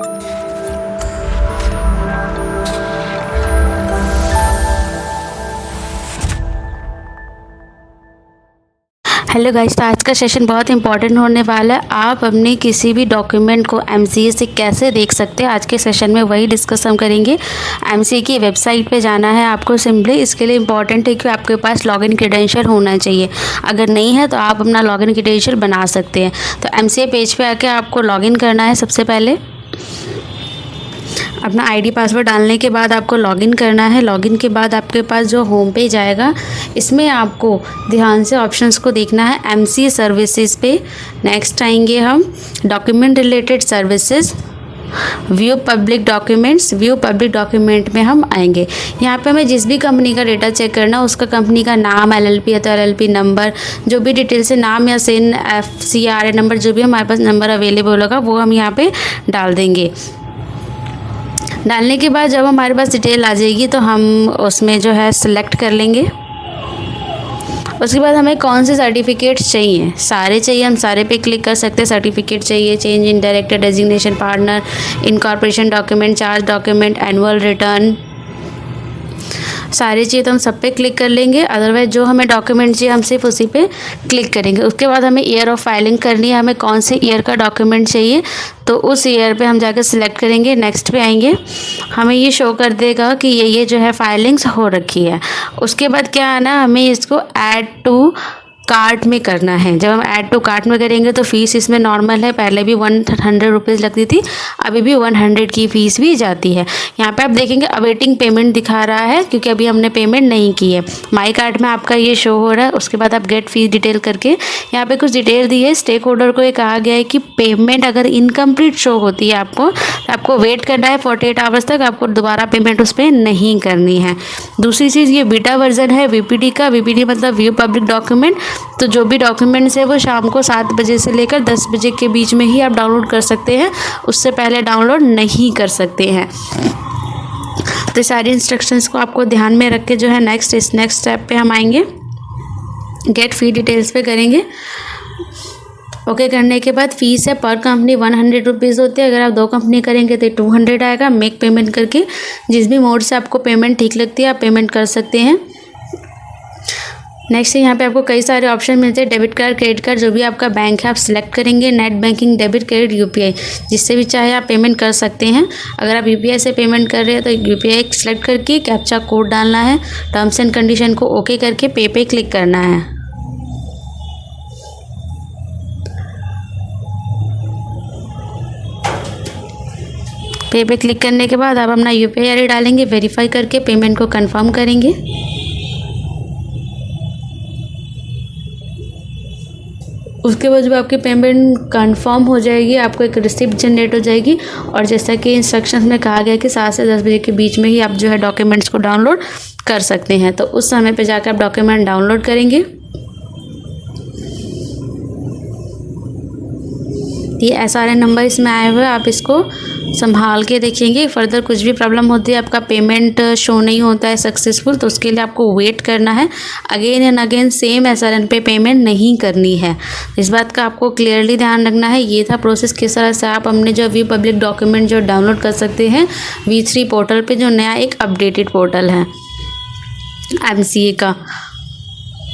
Hello guys, तो आज का सेशन बहुत इंपॉर्टेंट होने वाला है। आप अपने किसी भी डॉक्यूमेंट को एमसीए से कैसे देख सकते हैं, आज के सेशन में वही डिस्कस हम करेंगे। एमसीए की वेबसाइट पे जाना है आपको। सिंपली इसके लिए इम्पॉर्टेंट है कि आपके पास लॉगिन क्रेडेंशियल होना चाहिए। अगर नहीं है तो आप अपना लॉगिन क्रेडेंशियल बना सकते हैं। तो एमसीए पेज पे आके आपको लॉगिन करना है। सबसे पहले अपना आईडी पासवर्ड डालने के बाद आपको लॉगिन करना है। लॉगिन के बाद आपके पास जो होम पेज आएगा, इसमें आपको ध्यान से ऑप्शंस को देखना है। एमसीए सर्विसेज पे नेक्स्ट आएंगे हम, document related services, view public documents. View public document में हम आएंगे। यहाँ पे हमें जिस भी कंपनी का डेटा चेक करना, उसका कंपनी का नाम, एलएलपी है तो एलएलपी नंबर, जो भी डिटेल्स है, नाम या सिन, FCRA नंबर, जो भी हमारे पास नंबर अवेलेबल होगा वो हम यहाँ पे डाल देंगे। डालने के बाद जब हमारे पास डिटेल आ जाएगी तो हम उसमें जो है सिलेक्ट कर लेंगे। उसके बाद हमें कौन से सर्टिफिकेट्स चाहिए, सारे चाहिए, हम सारे पे क्लिक कर सकते हैं। सर्टिफिकेट चाहिए, change in director, designation, partner, incorporation document, charge document, annual return, सारी चीज़ तो हम सब पे क्लिक कर लेंगे। अदरवाइज जो हमें डॉक्यूमेंट चाहिए हम सिर्फ उसी पे क्लिक करेंगे। उसके बाद हमें ईयर ऑफ फाइलिंग करनी है, हमें कौन से ईयर का डॉक्यूमेंट चाहिए तो उस ईयर पे हम जाकर सिलेक्ट करेंगे। नेक्स्ट पे आएंगे, हमें ये शो कर देगा कि ये जो है फाइलिंग्स हो रखी है। उसके बाद क्या आना, हमें इसको ऐड टू कार्ट में करना है। जब हम ऐड टू कार्ट में करेंगे तो फ़ीस इसमें नॉर्मल है, पहले भी 100 रुपीज़ लगती थी, अभी भी 100 की फ़ीस भी जाती है। यहाँ पे आप देखेंगे अवेटिंग पेमेंट दिखा रहा है क्योंकि अभी हमने पेमेंट नहीं की है। माई कार्ट में आपका ये शो हो रहा है। उसके बाद आप गेट फीस डिटेल करके यहाँ पे कुछ डिटेल दी है। स्टेक होल्डर को ये कहा गया है कि पेमेंट अगर इनकम्प्लीट शो होती है आपको, तो आपको वेट करना है 48 आवर्स तक, आपको दोबारा पेमेंट उस पर नहीं करनी है। दूसरी चीज़, ये बीटा वर्जन है VPD का। VPD मतलब व्यू पब्लिक डॉक्यूमेंट। तो जो भी डॉक्यूमेंट्स है वो शाम को 7 बजे से लेकर 10 बजे के बीच में ही आप डाउनलोड कर सकते हैं, उससे पहले डाउनलोड नहीं कर सकते हैं। तो सारी इंस्ट्रक्शंस को आपको ध्यान में रख के जो है नेक्स्ट स्टेप पे हम आएंगे, गेट फी डिटेल्स पे करेंगे। ओके करने के बाद फीस है पर कंपनी 100 रुपीज़ होती है। अगर आप 2 कंपनी करेंगे तो 200 आएगा। मेक पेमेंट करके जिस भी मोड से आपको पेमेंट ठीक लगती है आप पेमेंट कर सकते हैं। नेक्स्ट यहाँ पे आपको कई सारे ऑप्शन मिलते हैं, डेबिट कार्ड, क्रेडिट कार्ड, जो भी आपका बैंक है आप सिलेक्ट करेंगे। Net banking, debit, credit, UPI, जिससे भी चाहे आप पेमेंट कर सकते हैं। अगर आप UPI से पेमेंट कर रहे हैं तो UPI सेलेक्ट करके कैप्चा कोड डालना है। टर्म्स एंड कंडीशन को ओके करके पे क्लिक करना है। पे क्लिक करने के बाद आप अपना UPI ID डालेंगे, वेरीफाई करके पेमेंट को कंफर्म करेंगे। उसके बाद जब आपकी पेमेंट कंफर्म हो जाएगी, आपको एक रिसिप्ट जनरेट हो जाएगी। और जैसा कि इंस्ट्रक्शंस में कहा गया कि 7 से 10 बजे के बीच में ही आप जो है डॉक्यूमेंट्स को डाउनलोड कर सकते हैं। तो उस समय पे जाकर आप डॉक्यूमेंट डाउनलोड करेंगे। ये SRN नंबर इसमें आए हुए, आप इसको संभाल के देखेंगे। फर्दर कुछ भी प्रॉब्लम होती है, आपका पेमेंट शो नहीं होता है सक्सेसफुल, तो उसके लिए आपको वेट करना है। Again and again same SRN पे पेमेंट नहीं करनी है। इस बात का आपको क्लियरली ध्यान रखना है। ये था प्रोसेस, किस तरह से आप अपने जो व्यू पब्लिक डॉक्यूमेंट जो डाउनलोड कर सकते हैं V3 पोर्टल पे, जो नया एक अपडेटेड पोर्टल है MCA का।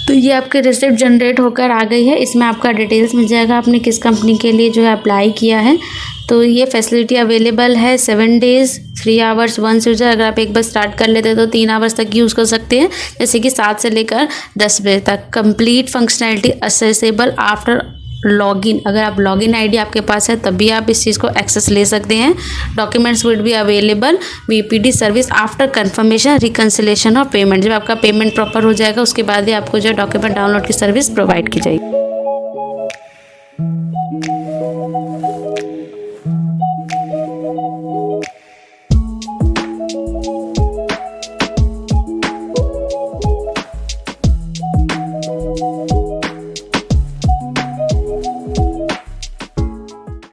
तो ये आपके रिसिप्ट जनरेट होकर आ गई है। इसमें आपका डिटेल्स मिल जाएगा, आपने किस कंपनी के लिए जो है अप्लाई किया है। तो ये फैसिलिटी अवेलेबल है 7 डेज़ 3 आवर्स 1 यूज़र। अगर आप एक बार स्टार्ट कर लेते हैं तो 3 आवर्स तक यूज़ कर सकते हैं, जैसे कि 7 से लेकर 10 बजे तक। Complete functionality accessible after login. अगर आप लॉगिन आईडी आपके पास है तभी आप इस चीज़ को एक्सेस ले सकते हैं। Documents would be available VPD service after confirmation reconciliation of payment. जब आपका पेमेंट प्रॉपर हो जाएगा उसके बाद ही आपको जो डॉक्यूमेंट डाउनलोड की सर्विस प्रोवाइड की जाएगी।